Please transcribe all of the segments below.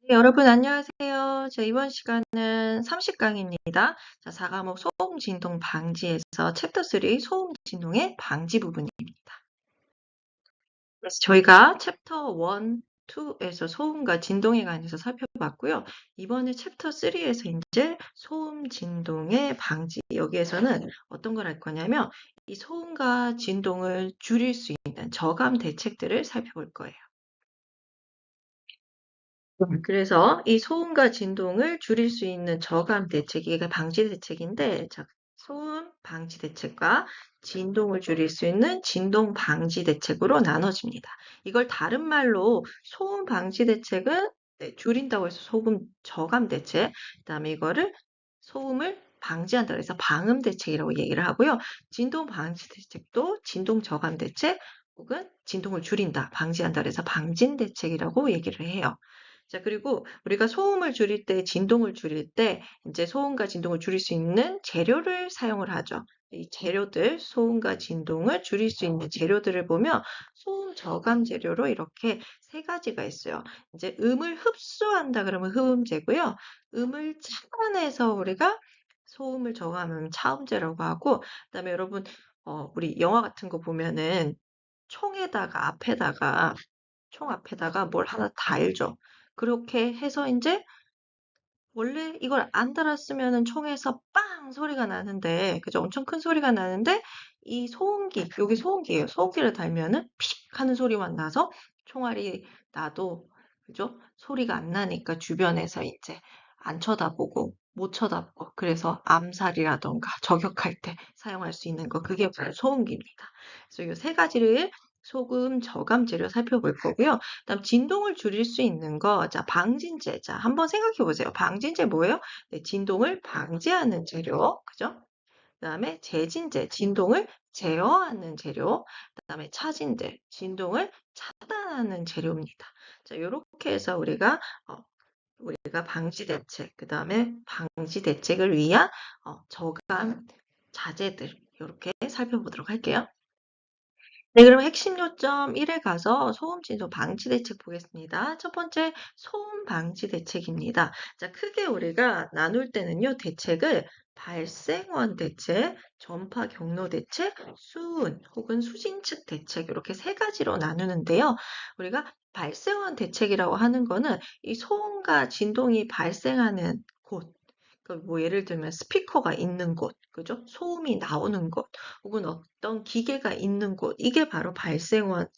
네, 여러분 안녕하세요. 자, 이번 시간은 30강입니다. 자, 4과목 소음 진동 방지에서 챕터 3 소음 진동의 방지 부분입니다. 그래서 저희가 챕터 1, 2에서 소음과 진동에 관해서 살펴봤고요. 이번에 챕터 3에서 이제 소음 진동의 방지, 여기에서는 어떤 걸 할 거냐면 이 소음과 진동을 줄일 수 있는 저감 대책들을 살펴볼 거예요. 그래서 이 소음과 진동을 줄일 수 있는 저감 대책, 이게 방지 대책인데, 자, 소음 방지 대책과 진동을 줄일 수 있는 진동 방지 대책으로 나눠집니다. 이걸 다른 말로 소음 방지 대책은 네, 줄인다고 해서 소음 저감 대책, 그다음에 이거를 소음을 방지한다 그래서 방음 대책이라고 얘기를 하고요. 진동 방지 대책도 진동 저감 대책 혹은 진동을 줄인다, 방지한다 그래서 방진 대책이라고 얘기를 해요. 자, 그리고 우리가 소음을 줄일 때, 진동을 줄일 때, 이제 소음과 진동을 줄일 수 있는 재료를 사용을 하죠. 이 재료들, 소음과 진동을 줄일 수 있는 재료들을 보면 소음 저감 재료로 이렇게 세 가지가 있어요. 이제 음을 흡수한다 그러면 흡음재고요. 음을 차단해서 우리가 소음을 저감하면 차음재라고 하고, 그다음에 여러분, 우리 영화 같은 거 보면은 총에다가 앞에다가 총 앞에다가 뭘 하나 달죠. 그렇게 해서 이제 원래 이걸 안 달았으면은 총에서 빵 소리가 나는데, 그죠? 엄청 큰 소리가 나는데 이 소음기, 여기 소음기예요. 소음기를 달면은 픽 하는 소리만 나서 총알이 나도, 그죠? 소리가 안 나니까 주변에서 이제 안 쳐다보고 못 쳐다보고 그래서 암살이라던가 저격할 때 사용할 수 있는 거 그게 바로 소음기입니다. 그래서 이 세 가지를 소금 저감 재료 살펴볼 거고요. 그다음 진동을 줄일 수 있는 거, 자, 방진제. 자, 한번 생각해 보세요. 방진제 뭐예요? 네, 진동을 방지하는 재료, 그죠? 그다음에 제진제, 진동을 제어하는 재료. 그다음에 차진제, 진동을 차단하는 재료입니다. 자, 이렇게 해서 우리가 방지 대책, 그다음에 방지 대책을 위한 저감 자재들 이렇게 살펴보도록 할게요. 네, 그럼 핵심 요점 1에 가서 소음 진동 방지 대책 보겠습니다. 첫 번째, 소음 방지 대책입니다. 자, 크게 우리가 나눌 때는요, 대책을 발생원 대책, 전파 경로 대책, 수은 혹은 수진측 대책 이렇게 세 가지로 나누는데요. 우리가 발생원 대책이라고 하는 거는 이 소음과 진동이 발생하는 곳, 뭐 예를 들면 스피커가 있는 곳, 그죠? 소음이 나오는 곳, 혹은 어떤 기계가 있는 곳, 이게 바로 발생원이에요.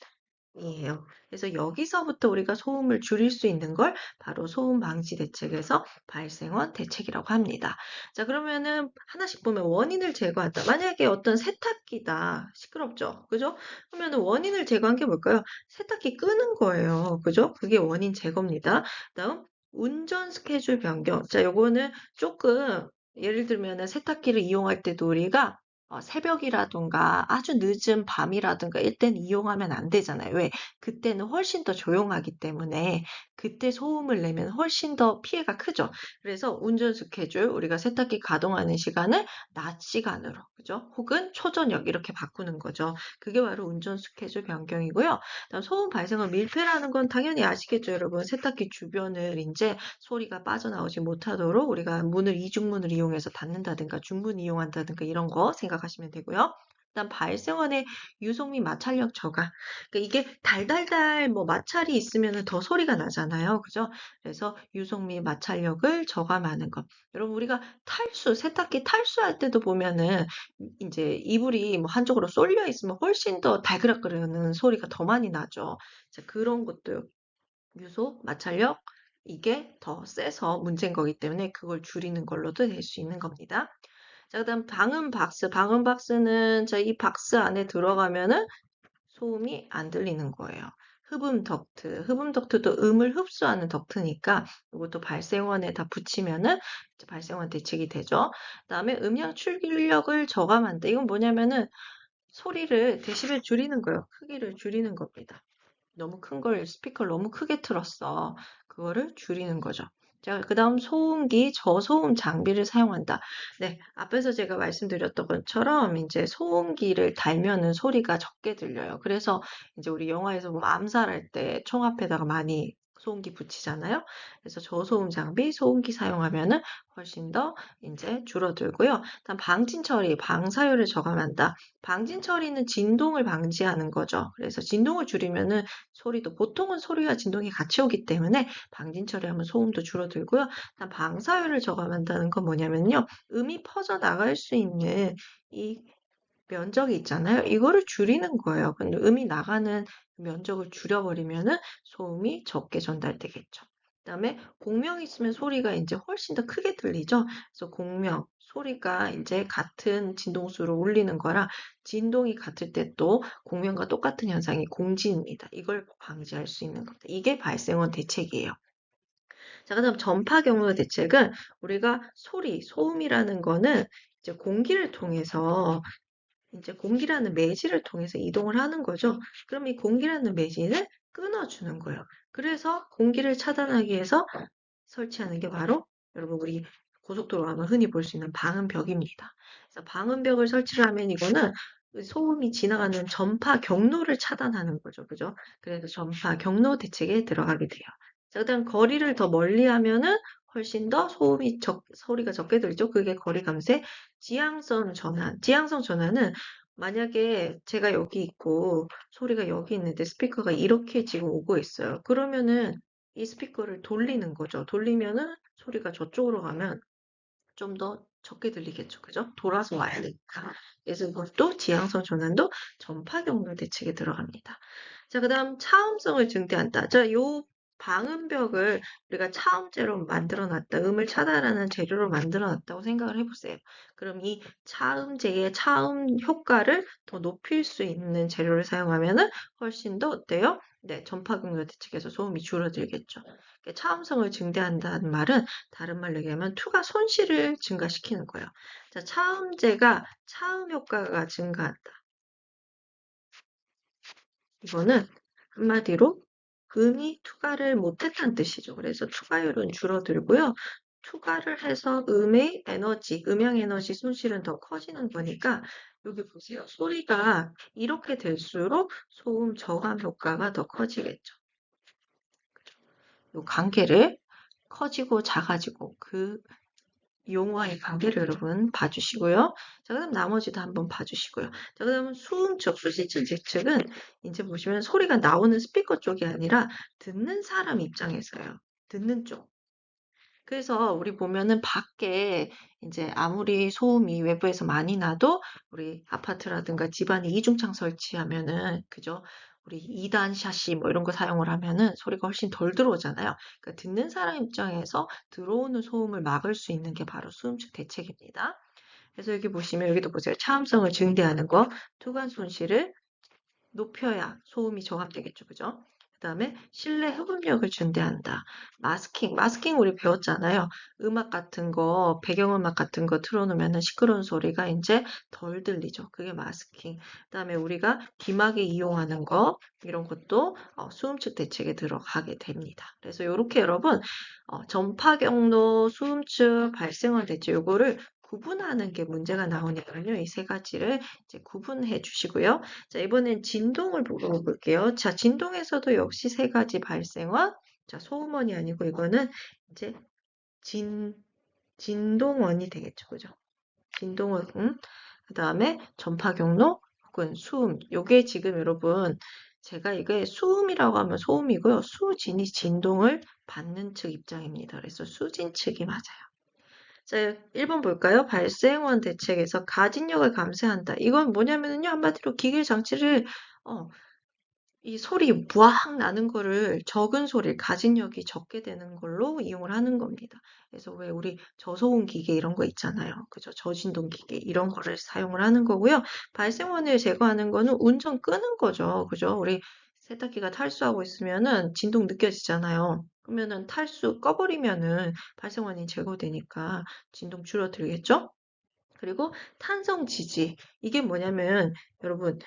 그래서 여기서부터 우리가 소음을 줄일 수 있는 걸 바로 소음 방지 대책에서 발생원 대책이라고 합니다. 자, 그러면은 하나씩 보면 원인을 제거한다. 만약에 어떤 세탁기다. 시끄럽죠? 그죠? 그러면은 원인을 제거한 게 뭘까요? 세탁기 끄는 거예요. 그죠? 그게 원인 제거입니다. 다음, 운전 스케줄 변경. 자, 요거는 조금 예를 들면은 세탁기를 이용할 때도 우리가 새벽이라든가 아주 늦은 밤이라든가 이때는 이용하면 안 되잖아요. 왜? 그때는 훨씬 더 조용하기 때문에 그때 소음을 내면 훨씬 더 피해가 크죠. 그래서 운전 스케줄, 우리가 세탁기 가동하는 시간을 낮 시간으로, 그죠? 혹은 초저녁 이렇게 바꾸는 거죠. 그게 바로 운전 스케줄 변경이고요. 다음 소음 발생은 밀폐라는 건 당연히 아시겠죠, 여러분. 세탁기 주변을 이제 소리가 빠져나오지 못하도록 우리가 문을 이중문을 이용해서 닫는다든가 중문 이용한다든가 이런 거 생각하시면 되고요. 그다음 발생원의 유속 및 마찰력 저하. 그러니까 이게 달달달 뭐 마찰이 있으면 더 소리가 나잖아요. 그죠? 그래서 유속 및 마찰력을 저감하는 것. 여러분 우리가 세탁기 탈수할 때도 보면은 이제 이불이 뭐 한쪽으로 쏠려 있으면 훨씬 더 달그락거리는 소리가 더 많이 나죠. 자, 그런 것도 유속, 마찰력 이게 더 세서 문제인 거기 때문에 그걸 줄이는 걸로도 될 수 있는 겁니다. 자, 그다음 방음 박스. 방음 박스는 자, 이 박스 안에 들어가면은 소음이 안 들리는 거예요. 흡음 덕트. 흡음 덕트도 음을 흡수하는 덕트니까 이것도 발생원에 다 붙이면은 이제 발생원 대책이 되죠. 그다음에 음량 출력을 저감한다. 이건 뭐냐면은 소리를 데시벨 줄이는 거예요. 크기를 줄이는 겁니다. 너무 큰 걸, 스피커를 너무 크게 틀었어. 그거를 줄이는 거죠. 자, 그 다음 소음기, 저소음 장비를 사용한다. 네, 앞에서 제가 말씀드렸던 것처럼 이제 소음기를 달면은 소리가 적게 들려요. 그래서 이제 우리 영화에서 뭐 암살할 때 총 앞에다가 많이 소음기 붙이잖아요. 그래서 저소음 장비, 소음기 사용하면은 훨씬 더 이제 줄어들고요. 다음 방진 처리, 방사율을 저감한다. 방진 처리는 진동을 방지하는 거죠. 그래서 진동을 줄이면은 소리도 보통은 소리와 진동이 같이 오기 때문에 방진 처리하면 소음도 줄어들고요. 다음 방사율을 저감한다는 건 뭐냐면요. 음이 퍼져 나갈 수 있는 이 면적이 있잖아요. 이거를 줄이는 거예요. 근데 음이 나가는 면적을 줄여버리면은 소음이 적게 전달되겠죠. 그다음에 공명이 있으면 소리가 이제 훨씬 더 크게 들리죠. 그래서 공명, 소리가 이제 같은 진동수로 울리는 거라 진동이 같을 때 또 공명과 똑같은 현상이 공진입니다. 이걸 방지할 수 있는 겁니다. 이게 발생원 대책이에요. 자, 그다음 전파 경로 대책은 우리가 소리, 소음이라는 거는 이제 공기를 통해서 이제 공기라는 매질을 통해서 이동을 하는 거죠. 그럼 이 공기라는 매질을 끊어주는 거예요. 그래서 공기를 차단하기 위해서 설치하는 게 바로 여러분 우리 고속도로 가면 흔히 볼 수 있는 방음벽입니다. 그래서 방음벽을 설치를 하면 이거는 소음이 지나가는 전파 경로를 차단하는 거죠. 그죠? 그래서 전파 경로 대책에 들어가게 돼요. 자, 그다음 거리를 더 멀리 하면은 훨씬 더 소리가 적게 들죠. 그게 거리 감소의 지향성 전환. 지향성 전환은 만약에 제가 여기 있고 소리가 여기 있는데 스피커가 이렇게 지금 오고 있어요. 그러면은 이 스피커를 돌리는 거죠. 돌리면은 소리가 저쪽으로 가면 좀 더 적게 들리겠죠. 그죠? 돌아서 와야 되니까. 그래서 이것도 지향성 전환도 전파 경로 대책에 들어갑니다. 자, 그다음 차음성을 증대한다. 자, 요 방음벽을 우리가 차음재로 만들어 놨다. 음을 차단하는 재료로 만들어 놨다고 생각을 해보세요. 그럼 이 차음재의 차음 효과를 더 높일 수 있는 재료를 사용하면은 훨씬 더 어때요? 네, 전파 경로 대책에서 소음이 줄어들겠죠. 차음성을 증대한다는 말은 다른 말로 얘기하면 투가 손실을 증가시키는 거예요. 자, 차음재가 차음 효과가 증가한다. 이거는 한마디로 음이 투과를 못했다는 뜻이죠. 그래서 투과율은 줄어들고요. 투과를 해서 음의 에너지, 음양 에너지 손실은 더 커지는 거니까 여기 보세요. 소리가 이렇게 될수록 소음 저감 효과가 더 커지겠죠. 이 관계를 커지고 작아지고 그 용어의 관계를 여러분 봐주시고요. 자, 그다음 나머지도 한번 봐주시고요. 자, 그다음 수음측, 수시측, 재측은 이제 보시면 소리가 나오는 스피커 쪽이 아니라 듣는 사람 입장에서요. 듣는 쪽. 그래서 우리 보면은 밖에 이제 아무리 소음이 외부에서 많이 나도 우리 아파트라든가 집안에 이중창 설치하면은 그죠? 우리 2단 샤시 뭐 이런 거 사용을 하면은 소리가 훨씬 덜 들어오잖아요. 그러니까 듣는 사람 입장에서 들어오는 소음을 막을 수 있는 게 바로 수음축 대책입니다. 그래서 여기 보시면 여기도 보세요. 차음성을 증대하는 거, 투관 손실을 높여야 소음이 저감되겠죠. 그죠? 그다음에 실내 흡음력을 증대한다. 마스킹 우리 배웠잖아요. 음악 같은 거, 배경음악 같은 거 틀어놓으면 시끄러운 소리가 이제 덜 들리죠. 그게 마스킹. 그다음에 우리가 귀마개 이용하는 거, 이런 것도 수음축 대책에 들어가게 됩니다. 그래서 이렇게 여러분, 전파 경로, 수음축, 발생원 대책, 요거를 구분하는 게 문제가 나오니까요. 이 세 가지를 이제 구분해 주시고요. 자, 이번엔 진동을 보고 볼게요. 자, 진동에서도 역시 세 가지 발생원. 자, 소음원이 아니고 이거는 이제 진, 진동원이 되겠죠. 그죠? 진동원, 그 다음에 전파 경로 혹은 수음. 요게 지금 여러분, 제가 이게 수음이라고 하면 소음이고요. 수진이 진동을 받는 측 입장입니다. 그래서 수진 측이 맞아요. 자, 1번 볼까요? 발생원 대책에서 가진력을 감쇄한다. 이건 뭐냐면요, 한마디로 기계 장치를 어, 이 소리 부악 나는 거를 적은 소리, 가진력이 적게 되는 걸로 이용을 하는 겁니다. 그래서 왜 우리 저소음 기계 이런 거 있잖아요. 그죠? 저진동 기계 이런 거를 사용을 하는 거고요. 발생원을 제거하는 거는 운전 끄는 거죠. 그죠? 우리 세탁기가 탈수하고 있으면은 진동 느껴지잖아요. 그러면은 탈수 꺼버리면은 발생원이 제거되니까 진동 줄어들겠죠? 그리고 탄성 지지. 이게 뭐냐면 여러분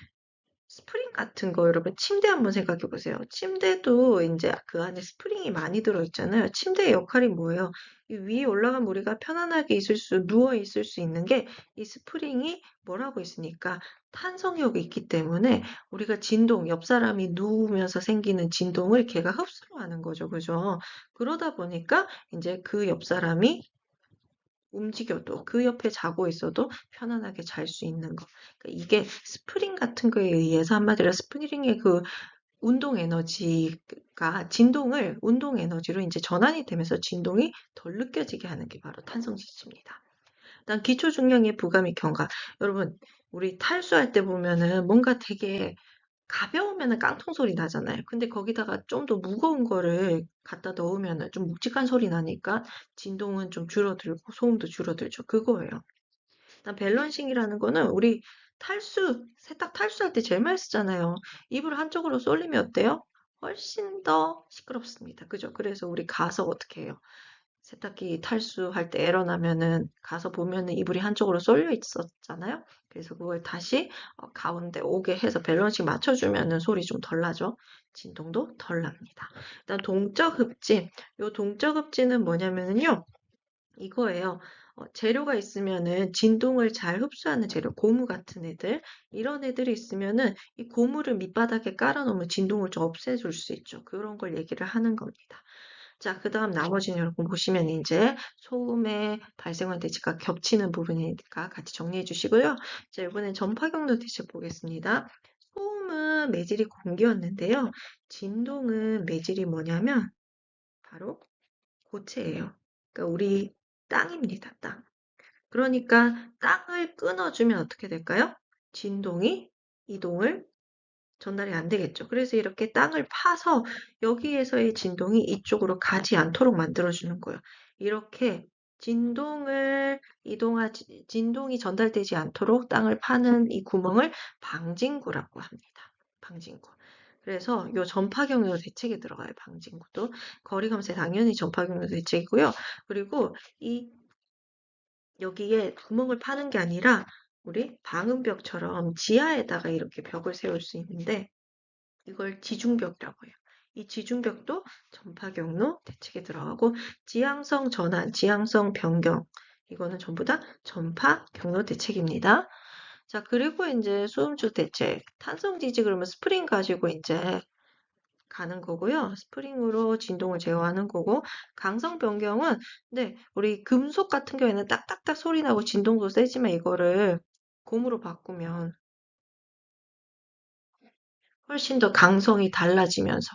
스프링 같은 거 여러분 침대 한번 생각해 보세요. 침대도 이제 그 안에 스프링이 많이 들어있잖아요. 침대의 역할이 뭐예요? 이 위에 올라가면 우리가 편안하게 누워 있을 수 있는 게 이 스프링이 뭐라고 있으니까 탄성력이 있기 때문에 우리가 진동, 옆 사람이 누우면서 생기는 진동을 걔가 흡수를 하는 거죠. 그죠? 그러다 보니까 이제 그 옆 사람이 움직여도 그 옆에 자고 있어도 편안하게 잘 수 있는 거. 그러니까 이게 스프링 같은 거에 의해서 한마디로 스프링의 그 운동 에너지가 진동을 운동 에너지로 이제 전환이 되면서 진동이 덜 느껴지게 하는 게 바로 탄성 지지입니다. 일단 기초 중량의 부가미 경과. 여러분, 우리 탈수할 때 보면은 뭔가 되게 가벼우면은 깡통 소리 나잖아요. 근데 거기다가 좀 더 무거운 거를 갖다 넣으면은 좀 묵직한 소리 나니까 진동은 좀 줄어들고 소음도 줄어들죠. 그거예요. 일단 밸런싱이라는 거는 우리 세탁 탈수할 때 제일 많이 쓰잖아요. 이불 한쪽으로 쏠리면 어때요? 훨씬 더 시끄럽습니다. 그죠? 그래서 우리 가서 어떻게 해요? 세탁기 탈수할 때 에러 나면은 가서 보면은 이불이 한쪽으로 쏠려 있었잖아요. 그래서 그걸 다시 가운데 오게 해서 밸런싱 맞춰주면은 소리 좀 덜 나죠. 진동도 덜 납니다. 일단 동적 흡진. 요 동적 흡진은 뭐냐면은요. 이거예요. 재료가 있으면은 진동을 잘 흡수하는 재료, 고무 같은 애들, 이런 애들이 있으면은 이 고무를 밑바닥에 깔아놓으면 진동을 좀 없애줄 수 있죠. 그런 걸 얘기를 하는 겁니다. 자, 그 다음 나머지는 여러분 보시면 이제 소음의 발생한 대체가 겹치는 부분이니까 같이 정리해 주시고요. 자, 이번엔 전파경로 대체 보겠습니다. 소음은 매질이 공기였는데요. 진동은 매질이 뭐냐면 바로 고체예요. 그러니까 우리 땅입니다, 땅. 그러니까 땅을 끊어주면 어떻게 될까요? 진동이 이동을 전달이 안 되겠죠. 그래서 이렇게 땅을 파서 여기에서의 진동이 이쪽으로 가지 않도록 만들어주는 거예요. 이렇게 진동이 전달되지 않도록 땅을 파는 이 구멍을 방진구라고 합니다. 방진구. 그래서 요 전파경로 대책에 들어가요. 방진구도. 거리감세 당연히 전파경로 대책이고요. 그리고 이 여기에 구멍을 파는 게 아니라 우리 방음벽처럼 지하에다가 이렇게 벽을 세울 수 있는데 이걸 지중벽이라고 해요. 이 지중벽도 전파 경로 대책에 들어가고 지향성 전환, 지향성 변경 이거는 전부 다 전파 경로 대책입니다. 자, 그리고 이제 소음축 대책, 탄성 지지 그러면 스프링 가지고 이제 가는 거고요. 스프링으로 진동을 제어하는 거고 강성 변경은 네, 우리 금속 같은 경우에는 딱딱딱 소리 나고 진동도 세지만 이거를 고무로 바꾸면 훨씬 더 강성이 달라지면서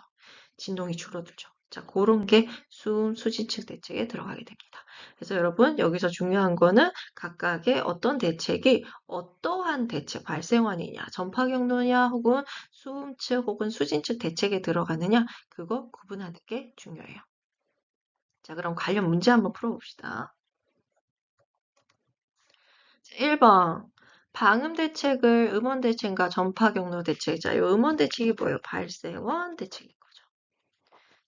진동이 줄어들죠. 자, 그런 게 수지층 대책에 들어가게 됩니다. 그래서 여러분, 여기서 중요한 거는 각각의 어떤 대책이 어떠한 대책, 발생원이냐, 전파 경로냐, 혹은 수음측 혹은 수진측 대책에 들어가느냐, 그거 구분하는 게 중요해요. 자, 그럼 관련 문제 한번 풀어봅시다. 1번. 방음 대책을 음원 대책과 전파 경로 대책. 자, 이 음원 대책이 뭐예요? 발생원 대책인 거죠.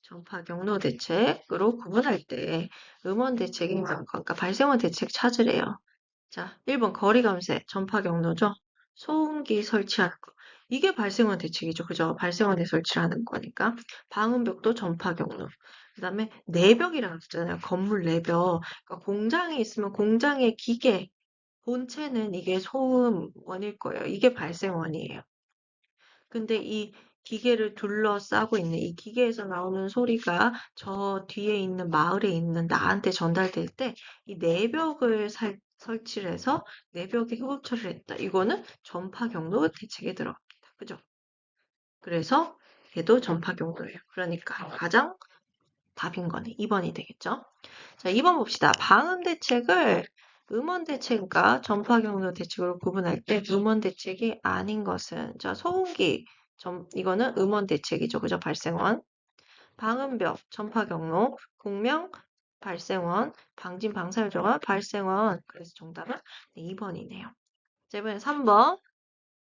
전파 경로 대책으로 구분할 때 음원 대책이 그러니까 발생원 대책 찾으래요. 자, 1번 거리 감쇄, 전파 경로죠. 소음기 설치하는 거. 이게 발생원 대책이죠. 그죠? 발생원에 설치하는 거니까. 방음벽도 전파 경로. 그다음에 내벽이라고 했잖아요. 건물 내벽. 그러니까 공장이 있으면 공장의 기계, 본체는 이게 소음원일 거예요. 이게 발생원이에요. 근데 이 기계를 둘러싸고 있는 이 기계에서 나오는 소리가 저 뒤에 있는 마을에 있는 나한테 전달될 때 이 내벽을 설치를 해서 내벽에 흡입 처리를 했다. 이거는 전파 경로 대책에 들어갑니다. 그죠? 그래서 얘도 전파 경로예요. 그러니까 가장 답인 거는 2번이 되겠죠? 자, 2번 봅시다. 방음 대책을 음원 대책과 전파 경로 대책으로 구분할 때 음원 대책이 아닌 것은 자, 소음기 이거는 음원 대책이죠. 그죠? 발생원. 방음벽, 전파 경로, 공명, 발생원, 방진 방사효자가 발생원. 그래서 정답은 2번이네요. 자, 이번엔 3번.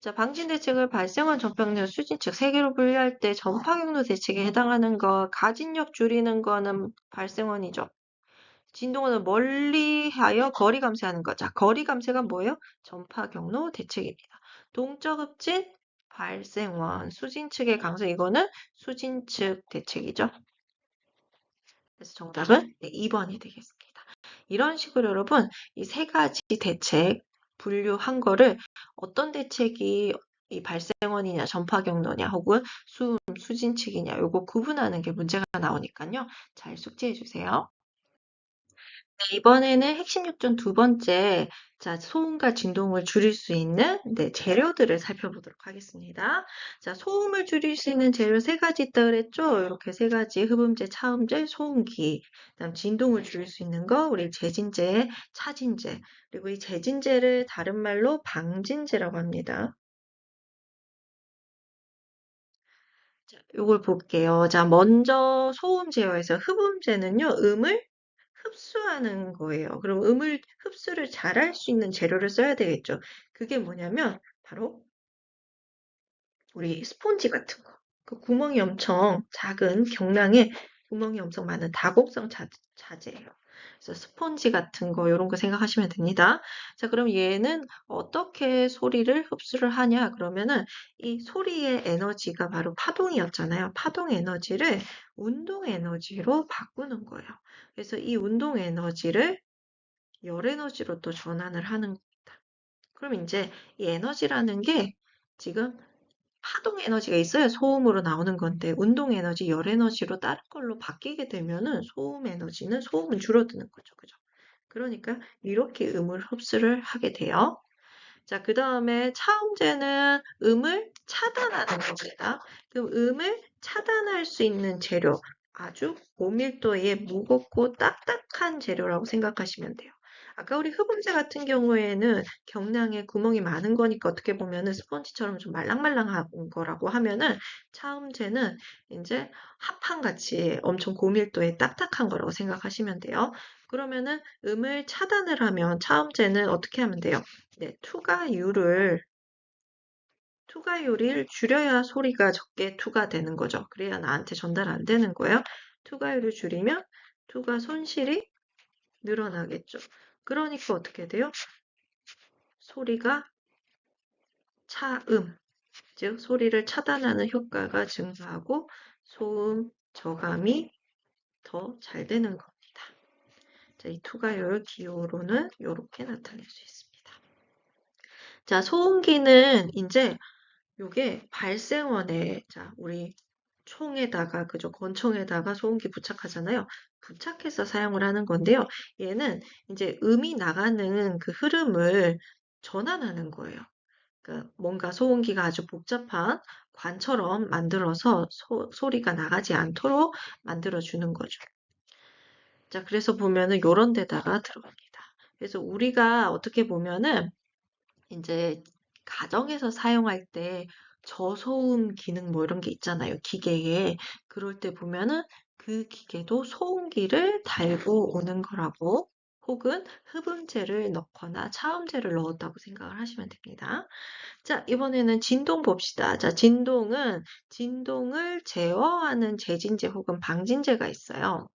자, 방진 대책을 발생원, 전파경로, 수진측 세 개로 분류할 때 전파 경로 대책에 해당하는 거, 가진력 줄이는 거는 발생원이죠. 진동원은 멀리하여 거리 감쇄하는 거. 자, 거리 감쇄가 뭐예요? 전파 경로 대책입니다. 동적 흡진, 발생원, 수진 측의 강수, 이거는 수진 측 대책이죠. 그래서 정답은 네, 2번이 되겠습니다. 이런 식으로 여러분, 이 세 가지 대책 분류한 거를 어떤 대책이 이 발생원이냐, 전파 경로냐, 혹은 수진 측이냐, 요거 구분하는 게 문제가 나오니까요. 잘 숙지해 주세요. 네, 이번에는 핵심 요점 두 번째, 자, 소음과 진동을 줄일 수 있는 네, 재료들을 살펴보도록 하겠습니다. 자, 소음을 줄일 수 있는 재료 세 가지 있다 그랬죠? 이렇게 세 가지, 흡음재, 차음재, 소음기. 그다음 진동을 줄일 수 있는 거, 우리 재진재, 차진재. 그리고 이 재진재를 다른 말로 방진재라고 합니다. 자, 요걸 볼게요. 자, 먼저 소음 제어에서 흡음재는요, 음을 흡수하는 거예요. 그럼 음을 흡수를 잘할 수 있는 재료를 써야 되겠죠. 그게 뭐냐면 바로 우리 스폰지 같은 거. 그 구멍이 엄청 작은 경량의 구멍이 엄청 많은 다곡성 자재예요. 그래서 스폰지 같은 거 이런 거 생각하시면 됩니다. 자, 그럼 얘는 어떻게 소리를 흡수를 하냐? 그러면은 이 소리의 에너지가 바로 파동이었잖아요. 파동 에너지를 운동 에너지로 바꾸는 거예요. 그래서 이 운동 에너지를 열 에너지로 또 전환을 하는 겁니다. 그럼 이제 이 에너지라는 게 지금 파동 에너지가 있어야 소음으로 나오는 건데 운동 에너지, 열 에너지로 다른 걸로 바뀌게 되면은 소음은 줄어드는 거죠. 그죠? 그러니까 이렇게 음을 흡수를 하게 돼요. 자, 그 다음에 차음제는 음을 차단하는 겁니다. 그럼 음을 차단할 수 있는 재료, 아주 고밀도의 무겁고 딱딱한 재료라고 생각하시면 돼요. 아까 우리 흡음재 같은 경우에는 경량에 구멍이 많은 거니까 어떻게 보면은 스펀지처럼 좀 말랑말랑한 거라고 하면은 차음제는 이제 합판같이 엄청 고밀도의 딱딱한 거라고 생각하시면 돼요. 그러면은 음을 차단을 하면 차음제는 어떻게 하면 돼요? 네, 투과율을 줄여야 소리가 적게 투과되는 거죠. 그래야 나한테 전달 안 되는 거예요. 투과율을 줄이면 투과 손실이 늘어나겠죠. 그러니까 어떻게 돼요? 소리가 차음, 즉 소리를 차단하는 효과가 증가하고 소음 저감이 더 잘 되는 겁니다. 자, 이 투과율 기호로는 이렇게 나타낼 수 있습니다. 자, 소음기는 이제 요게 발생원에, 자, 우리 총에다가, 그죠? 권총에다가 소음기 부착하잖아요. 부착해서 사용을 하는 건데요. 얘는 이제 음이 나가는 그 흐름을 전환하는 거예요. 그러니까 뭔가 소음기가 아주 복잡한 관처럼 만들어서 소리가 나가지 않도록 만들어주는 거죠. 자, 그래서 보면은 요런 데다가 들어갑니다. 그래서 우리가 어떻게 보면은 이제 가정에서 사용할 때 저소음 기능 뭐 이런 게 있잖아요. 기계에. 그럴 때 보면은 그 기계도 소음기를 달고 오는 거라고 혹은 흡음재를 넣거나 차음재를 넣었다고 생각을 하시면 됩니다. 자, 이번에는 진동 봅시다. 자, 진동을 제어하는 제진제 혹은 방진제가 있어요.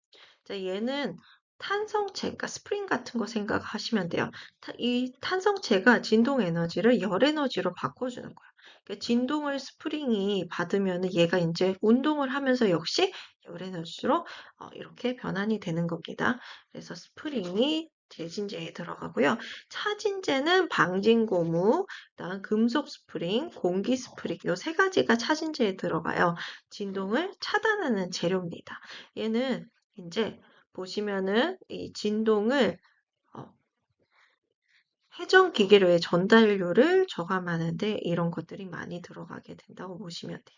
자, 얘는 탄성체, 그러니까 스프링 같은 거 생각하시면 돼요. 이 탄성체가 진동 에너지를 열 에너지로 바꿔주는 거예요. 그러니까 진동을 스프링이 받으면 얘가 이제 운동을 하면서 역시 열 에너지로 이렇게 변환이 되는 겁니다. 그래서 스프링이 제진제에 들어가고요. 차진제는 방진고무, 그다음 금속 스프링, 공기 스프링 이 세 가지가 차진제에 들어가요. 진동을 차단하는 재료입니다. 얘는 이제 보시면은 이 진동을 어, 회전 기계로의 전달료를 저감하는데 이런 것들이 많이 들어가게 된다고 보시면 돼요.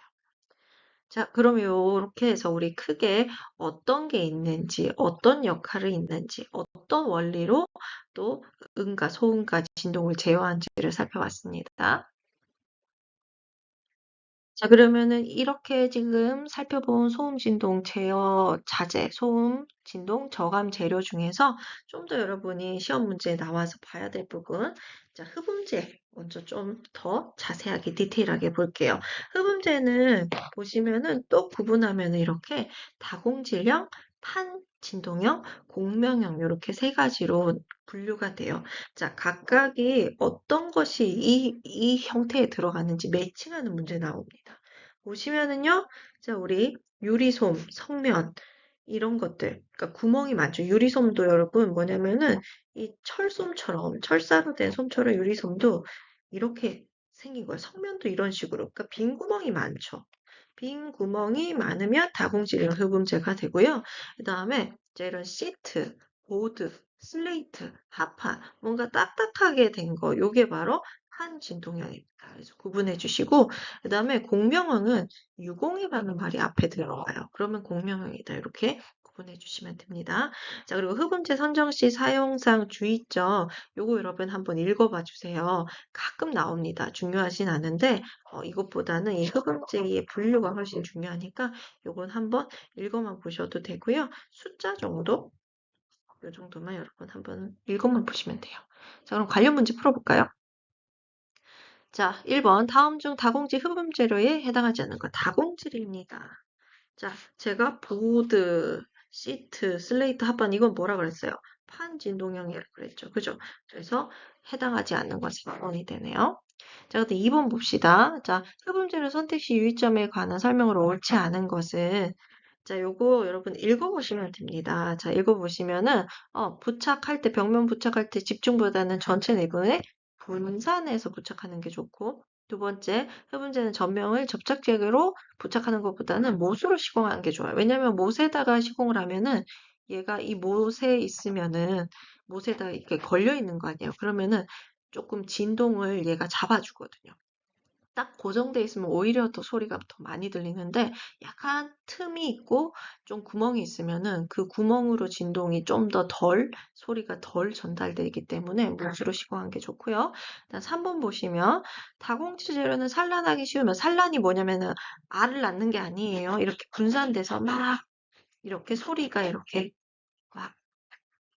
자, 그럼 이렇게 해서 우리 크게 어떤 게 있는지, 어떤 역할을 있는지, 어떤 원리로 또 음과 소음과 진동을 제어하는지를 살펴봤습니다. 자, 그러면은 이렇게 지금 살펴본 소음, 진동, 제어, 자재, 소음, 진동, 저감 재료 중에서 좀 더 여러분이 시험 문제에 나와서 봐야 될 부분. 자, 흡음재 먼저 좀 더 자세하게 디테일하게 볼게요. 흡음재는 보시면은 또 구분하면은 이렇게 다공질형, 진동형, 공명형 이렇게 세 가지로 분류가 돼요. 자, 각각이 어떤 것이 이 형태에 들어가는지 매칭하는 문제 나옵니다. 보시면은요, 자, 우리 유리솜, 성면 이런 것들, 그러니까 구멍이 많죠. 유리솜도 여러분 뭐냐면은 이 철솜처럼 철사로 된 솜처럼 유리솜도 이렇게 생긴 거예요. 성면도 이런 식으로. 그러니까 빈 구멍이 많죠. 빈 구멍이 많으면 다공질 흡음재가 되고요. 그 다음에 이제 이런 시트, 보드, 슬레이트, 합판, 뭔가 딱딱하게 된 거, 요게 바로 한진동형입니다. 그래서 구분해 주시고, 그 다음에 공명형은 유공이라는 말이 앞에 들어와요. 그러면 공명형이다. 이렇게 구분해 주시면 됩니다. 자, 그리고 흡음재 선정 시 사용상 주의점, 요거 여러분 한번 읽어봐 주세요. 가끔 나옵니다. 중요하진 않은데, 이것보다는 이 흡음재의 분류가 훨씬 중요하니까 요건 한번 읽어만 보셔도 되고요. 숫자 정도? 요 정도만 여러분 한번 읽어만 보시면 돼요. 자, 그럼 관련 문제 풀어볼까요? 자, 1번 다음 중 다공질 흡음재료에 해당하지 않는 것 다공질입니다. 자, 제가 보드, 시트, 슬레이트, 합판 이건 뭐라 그랬어요? 판진동형이라고 그랬죠. 그죠? 그래서 해당하지 않는 것이 4번이 되네요. 자, 그럼 2번 봅시다. 자, 흡음재료 선택 시 유의점에 관한 설명으로 옳지 않은 것은 자, 요거 여러분 읽어보시면 됩니다. 자, 읽어보시면은 부착할 때 벽면 부착할 때 집중보다는 전체 내부에 분산해서 부착하는 게 좋고 두 번째, 흡음재는 전면을 접착제로 부착하는 것보다는 못으로 시공하는 게 좋아요. 왜냐면 못에다가 시공을 하면은 얘가 이 못에 있으면은 못에다가 이렇게 걸려 있는 거 아니에요. 그러면은 조금 진동을 얘가 잡아주거든요. 딱 고정돼 있으면 오히려 더 소리가 더 많이 들리는데 약간 틈이 있고 좀 구멍이 있으면은 그 구멍으로 진동이 좀 더 소리가 덜 전달되기 때문에 못으로 시공한 게 좋고요. 일단 3번 보시면 다공질 재료는 산란하기 쉬우면 산란이 뭐냐면은 알을 낳는 게 아니에요. 이렇게 분산돼서 막 이렇게 소리가 이렇게 막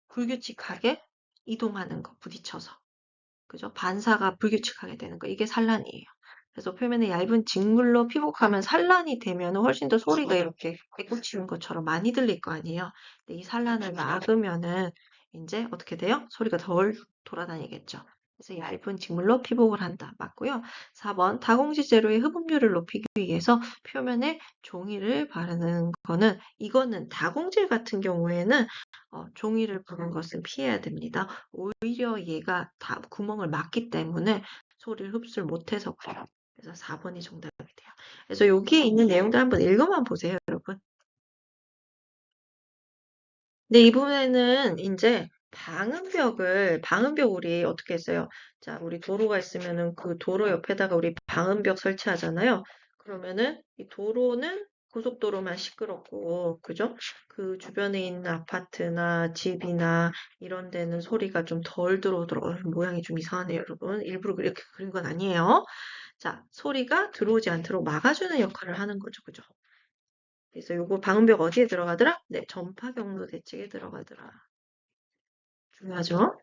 불규칙하게 이동하는 거 부딪혀서. 그죠? 반사가 불규칙하게 되는 거. 이게 산란이에요. 그래서 표면에 얇은 직물로 피복하면 산란이 되면 훨씬 더 소리가 이렇게 배꼽 치는 것처럼 많이 들릴 거 아니에요. 근데 이 산란을 막으면은 이제 어떻게 돼요? 소리가 덜 돌아다니겠죠. 그래서 얇은 직물로 피복을 한다. 맞고요. 4번 다공질 재료의 흡음률을 높이기 위해서 표면에 종이를 바르는 거는 이거는 다공질 같은 경우에는 종이를 부는 것은 피해야 됩니다. 오히려 얘가 다 구멍을 막기 때문에 소리를 흡수를 못해서 그래요. 그래서 4번이 정답이 돼요. 그래서 여기에 있는 내용들 한번 읽어만 보세요, 여러분. 근데 이 부분에는 이제 방음벽 우리 어떻게 했어요? 자, 우리 도로가 있으면은 그 도로 옆에다가 우리 방음벽 설치하잖아요. 그러면은 이 도로는 고속도로만 시끄럽고, 그죠? 그 주변에 있는 아파트나 집이나 이런 데는 소리가 좀 덜 들어오도록 모양이 좀 이상하네요, 여러분. 일부러 그렇게 그린 건 아니에요. 자, 소리가 들어오지 않도록 막아주는 역할을 하는 거죠, 그죠? 그래서 요거 방음벽 어디에 들어가더라? 네, 전파 경로 대책에 들어가더라. 중요하죠?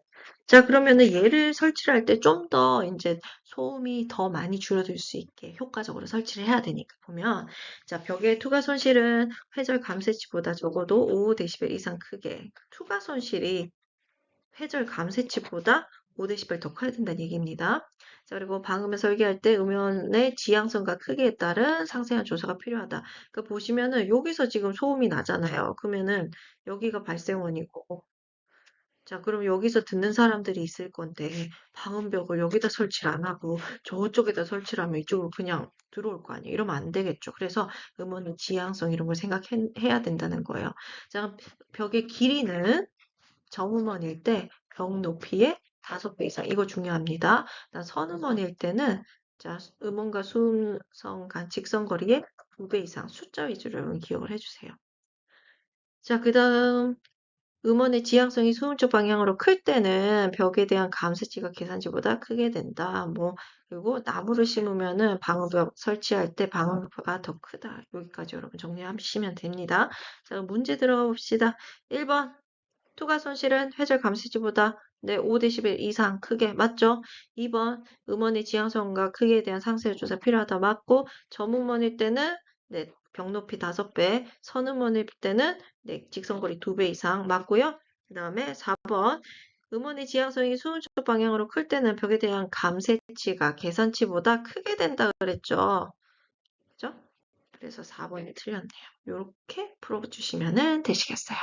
자, 그러면은 얘를 설치를 할 때 좀 더 이제 소음이 더 많이 줄어들 수 있게 효과적으로 설치를 해야 되니까 보면 자, 벽의 투과 손실은 회절 감쇄치보다 적어도 5dB 이상 크게 투과 손실이 회절 감쇄치보다 5dB 더 커야 된다는 얘기입니다. 자, 그리고 방음을 설계할 때 음연의 지향성과 크기에 따른 상세한 조사가 필요하다. 그러니까 보시면은 여기서 지금 소음이 나잖아요. 그러면은 여기가 발생원이고 자, 그럼 여기서 듣는 사람들이 있을 건데, 방음벽을 여기다 설치를 안 하고, 저쪽에다 설치를 하면 이쪽으로 그냥 들어올 거 아니에요. 이러면 안 되겠죠. 그래서 음원의 지향성 이런 걸 생각해야 된다는 거예요. 자, 벽의 길이는 정음원일 때 벽 높이의 5배 이상. 이거 중요합니다. 선음원일 때는 자, 음원과 수음성 간 직선거리의 2배 이상 숫자 위주로 여러분 기억을 해주세요. 자, 그 다음 음원의 지향성이 수음쪽 방향으로 클 때는 벽에 대한 감쇄치가 계산치보다 크게 된다. 뭐 그리고 나무를 심으면은 방음벽 설치할 때 방음벽보다 더 크다. 여기까지 여러분 정리하시면 됩니다. 자, 문제 들어가 봅시다. 1번 투과 손실은 회절 감쇄치보다 네, 5dB 이상 크게 맞죠? 2번 음원의 지향성과 크기에 대한 상세 조사 필요하다 맞고 저음원일 때는 네, 벽 높이 5배, 선음원일 때는 네, 직선거리 2배 이상 맞고요. 그 다음에 4번 음원의 지향성이 수은쪽 방향으로 클 때는 벽에 대한 감쇄치가 계산치보다 크게 된다 그랬죠. 그죠? 그래서 4번이 틀렸네요. 이렇게 풀어주시면 되시겠어요.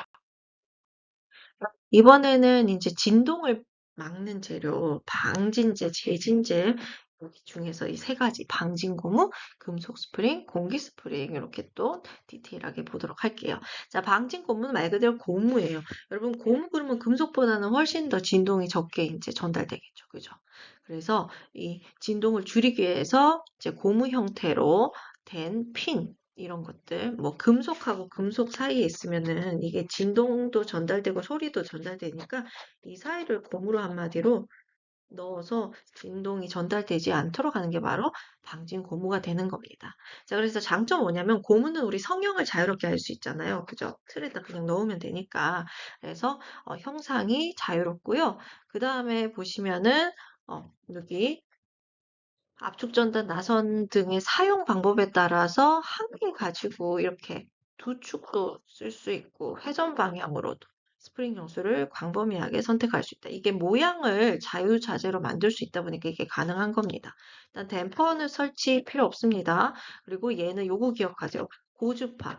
이번에는 이제 진동을 막는 재료, 방진제, 재진제 여기 중에서 이 세 가지 방진고무, 금속 스프링, 공기 스프링 이렇게 또 디테일하게 보도록 할게요. 자, 방진고무는 말 그대로 고무예요. 여러분 고무 그러면 금속보다는 훨씬 더 진동이 적게 이제 전달되겠죠, 그죠? 그래서 이 진동을 줄이기 위해서 이제 고무 형태로 된 핀, 이런 것들, 뭐 금속하고 금속 사이에 있으면은 이게 진동도 전달되고 소리도 전달되니까 이 사이를 고무로 한마디로 넣어서 진동이 전달되지 않도록 하는 게 바로 방진 고무가 되는 겁니다. 자, 그래서 장점 뭐냐면 고무는 우리 성형을 자유롭게 할 수 있잖아요. 그죠? 틀에다 그냥 넣으면 되니까. 그래서 형상이 자유롭고요. 그 다음에 보시면은 여기 압축 전단 나선 등의 사용 방법에 따라서 한 개 가지고 이렇게 두 축도 쓸 수 있고 회전 방향으로도 스프링 정수를 광범위하게 선택할 수 있다. 이게 모양을 자유자재로 만들 수 있다 보니까 이게 가능한 겁니다. 일단 댐퍼는 설치 필요 없습니다. 그리고 얘는 요거 기억하세요. 고주파,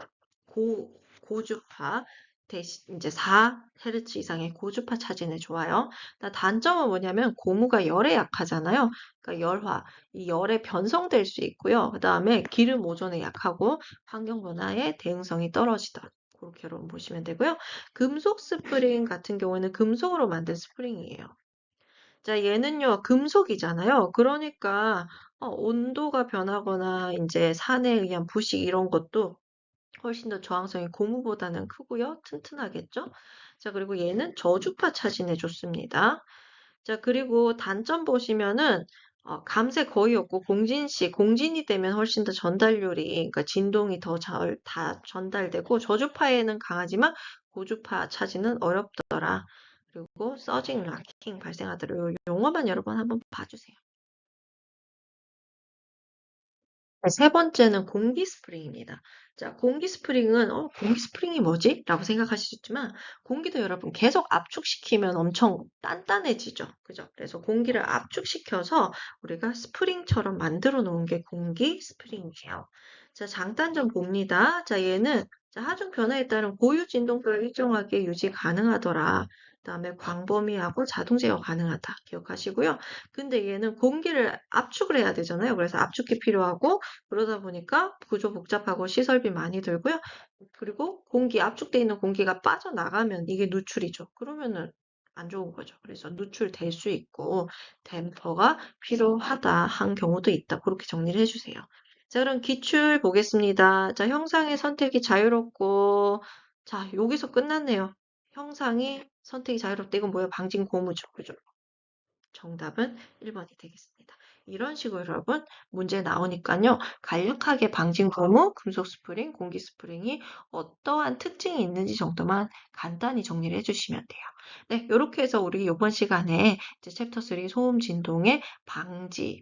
고주파 대신 이제 4Hz 이상의 고주파 차진에 좋아요. 단점은 뭐냐면 고무가 열에 약하잖아요. 그러니까 열화, 이 열에 변성될 수 있고요. 그 다음에 기름 오존에 약하고 환경 변화에 대응성이 떨어지다. 그렇게 여러분 보시면 되고요. 금속 스프링 같은 경우는 금속으로 만든 스프링이에요. 자, 얘는요, 금속이잖아요. 그러니까 온도가 변하거나 이제 산에 의한 부식 이런 것도 훨씬 더 저항성이 고무보다는 크고요. 튼튼하겠죠? 자, 그리고 얘는 저주파 차진에 좋습니다. 자, 그리고 단점 보시면은 감쇄 거의 없고 공진이 되면 훨씬 더 전달률이, 그러니까 진동이 더 잘 다 전달되고 저주파에는 강하지만 고주파 차지는 어렵더라. 그리고 서징, 락킹 발생하더라. 요 용어만 여러 번 한번 봐주세요. 세 번째는 공기 스프링입니다. 자, 공기 스프링은 공기 스프링이 뭐지? 라고 생각하시겠지만 공기도 여러분 계속 압축시키면 엄청 단단해지죠. 그죠? 그래서 공기를 압축시켜서 우리가 스프링처럼 만들어 놓은 게 공기 스프링이에요. 자, 장단점 봅니다. 자, 얘는 자, 하중 변화에 따른 고유 진동도를 일정하게 유지 가능하더라. 그다음에 광범위하고 자동 제어 가능하다. 기억하시고요. 근데 얘는 공기를 압축을 해야 되잖아요. 그래서 압축기 필요하고 그러다 보니까 구조 복잡하고 시설비 많이 들고요. 그리고 압축돼 있는 공기가 빠져나가면 이게 누출이죠. 그러면은 안 좋은 거죠. 그래서 누출될 수 있고 댐퍼가 필요하다 한 경우도 있다. 그렇게 정리를 해주세요. 자, 그럼 기출 보겠습니다. 자, 형상의 선택이 자유롭고 자, 여기서 끝났네요. 형상이 선택이 자유롭다. 이건 뭐예요? 방진 고무죠. 그죠? 정답은 1번이 되겠습니다. 이런 식으로 여러분 문제 나오니까요. 간략하게 방진 고무, 금속 스프링, 공기 스프링이 어떠한 특징이 있는지 정도만 간단히 정리를 해주시면 돼요. 네, 이렇게 해서 우리 이번 시간에 이제 챕터 3 소음 진동의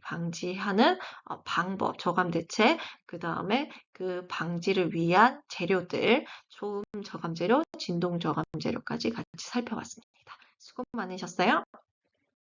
방지하는 방법, 저감 대책, 그 다음에 그 방지를 위한 재료들, 소음 저감 재료, 진동 저감 재료까지 같이 살펴봤습니다. 수고 많으셨어요.